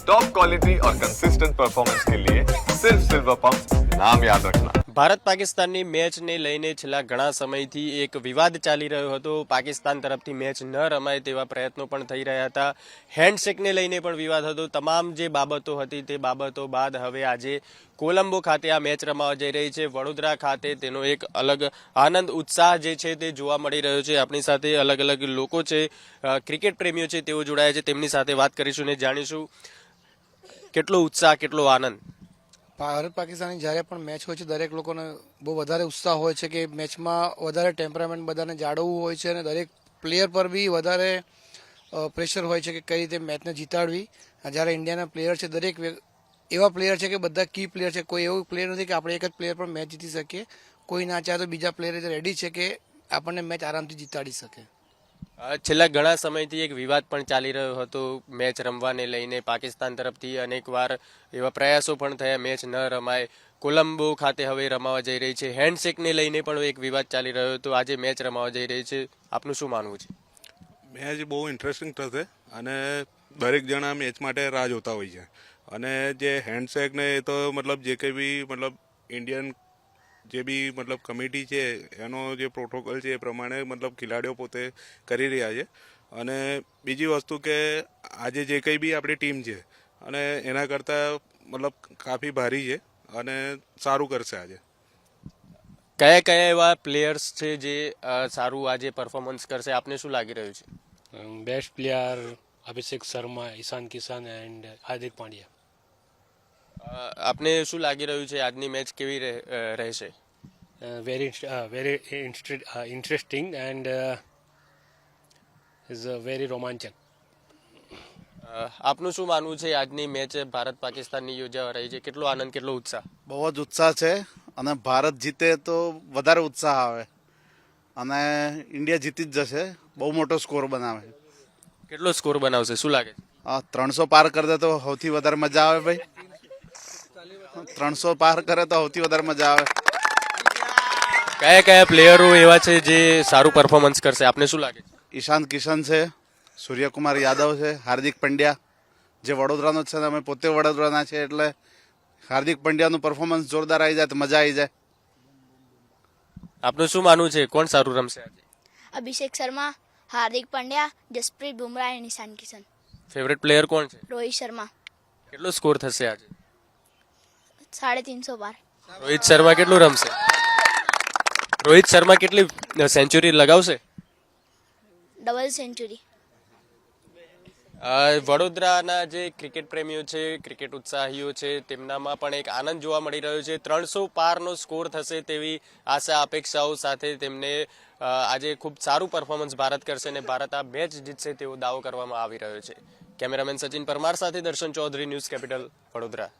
Top quality और consistent performance के लिए सिर्फ सिल्वर पंप नाम याद रखना। ભારત પાકિસ્તાનની મેચને લઈને છેલ્લા ઘણા સમયથી એક વિવાદ ચાલી રહ્યો હતો. પાકિસ્તાન તરફથી મેચ ન રમાય તેવા પ્રયત્નો પણ થઈ રહ્યા હતા. હેન્ડશેકને લઈને પણ વિવાદ હતો. તમામ જે બાબતો હતી તે બાબતો બાદ હવે આજે કોલંબો ખાતે આ મેચ રમાવા જઈ રહી છે. વડોદરા ખાતે તેનો એક અલગ આનંદ ઉત્સાહ જે છે તે જોવા મળી રહ્યો છે. આપણી સાથે અલગ અલગ લોકો છે, ક્રિકેટ પ્રેમીઓ છે, તેઓ જોડાયા છે. તેમની સાથે વાત કરીશું અને જાણીશું કેટલો ઉત્સાહ, કેટલો આનંદ. ભારત પાકિસ્તાનની જ્યારે પણ મેચ હોય છે દરેક લોકોને બહુ વધારે ઉત્સાહ હોય છે કે મેચમાં વધારે ટેમ્પરામેન્ટ બધાને જાળવવું હોય છે અને દરેક પ્લેયર પર બી વધારે પ્રેશર હોય છે કે કઈ રીતે મેચને જીતાડવી. જ્યારે ઇન્ડિયાના પ્લેયર છે દરેક એવા પ્લેયર છે કે બધા કી પ્લેયર છે. કોઈ એવું પ્લેયર નથી કે આપણે એક જ પ્લેયર પર મેચ જીતી શકીએ. કોઈ ના ચાહે તો બીજા પ્લેયર રેડી છે કે આપણને મેચ આરામથી જીતાડી શકે. છેલ્લા ઘણા સમયથી એક વિવાદ પણ ચાલી રહ્યો હતો મેચ રમવાને લઈને. પાકિસ્તાન તરફથી અનેકવાર એવા પ્રયાસો પણ થયા મેચ ન રમાય. કોલંબો ખાતે હવે રમાવા જઈ રહી છે. હેન્ડશેકને લઈને પણ એક વિવાદ ચાલી રહ્યો હતો. આજે મેચ રમાવા જઈ રહી છે. આપનું શું માનવું છે? મેચ બહુ ઇન્ટરેસ્ટિંગ થશે અને દરેક જણા મેચ માટે રાહ જોતા હોય છે. અને જે હેન્ડશેક ને એ તો મતલબ જે કંઈ બી મતલબ ઇન્ડિયન જે બી મતલબ કમિટી છે એનો જે પ્રોટોકોલ છે એ પ્રમાણે મતલબ ખેલાડીઓ પોતે કરી રહ્યા છે. અને બીજી વસ્તુ કે આજે જે કંઈ બી આપણી ટીમ છે અને એના કરતાં મતલબ કાફી ભારી છે અને સારું કરશે આજે. કયા કયા એવા પ્લેયર્સ છે જે સારું આજે પરફોર્મન્સ કરશે? આપને શું લાગી રહ્યું છે? Best player Abhishek Sharma, Ishan Kishan and Hardik Pandya. આપને શું લાગી રહ્યું છે આજની મેચ કેવી રહેશે? very interesting and is very romantic. આપનું શું માનવું છે? આજની મેચ ભારત પાકિસ્તાનની યોજાવા રહી છે. કેટલો આનંદ, કેટલો ઉત્સાહ? બહુ જ ઉત્સાહ છે અને ભારત જીતે તો વધારે ઉત્સાહ આવે અને ઇન્ડિયા જીતી જ જશે. બહુ મોટો સ્કોર બનાવે. કેટલો સ્કોર બનાવશે? શું લાગે? 300 પાર કરી દે તો સૌથી વધારે મજા આવે ભાઈ. 300 પાર કરે તો સૌથી વધારે મજા આવે. કયા કયા પ્લેયરો એવા છે જે સારું પરફોર્મન્સ કરશે? આપને શું લાગે? ઈશાન કિશન છે, સૂર્યકુમાર યાદવ છે, હાર્દિક પંડ્યા જે વડોદરાનો જ છે. અમે પોતે વડોદરાના છે એટલે હાર્દિક પંડ્યાનું પરફોર્મન્સ જોરદાર આવી જાય તો મજા આવી જાય. આપનું શું માનવું છે? કોણ સારું રમશે આજે? અભિષેક શર્મા, હાર્દિક પંડ્યા, જસપ્રીત બુમરાહ અને ઈશાન કિશન. ફેવરેટ પ્લેયર કોણ છે? રોહિત શર્મા. કેટલો સ્કોર થશે આજે? 350 પાર. રોહિત શર્મા કેટલું રમશે? રોહિત શર્મા કેટલી સેન્ચુરી લગાવશે? Double century. વડોદરાના જે ક્રિકેટ પ્રેમીઓ છે, ક્રિકેટ ઉત્સાહીઓ છે, તેમનામાં પણ એક આનંદ જોવા મળી રહ્યો છે. 300 પારનો સ્કોર થશે તેવી આશા અપેક્ષાઓ સાથે તેમને આજે ખૂબ સારું પરફોર્મન્સ ભારત કરશે અને ભારત આ મેચ જીતશે તેવો દાવો કરવામાં આવી રહ્યો છે. કેમેરામેન સચિન પરમાર સાથે દર્શન ચૌધરી, ન્યૂઝ કેપિટલ, વડોદરા.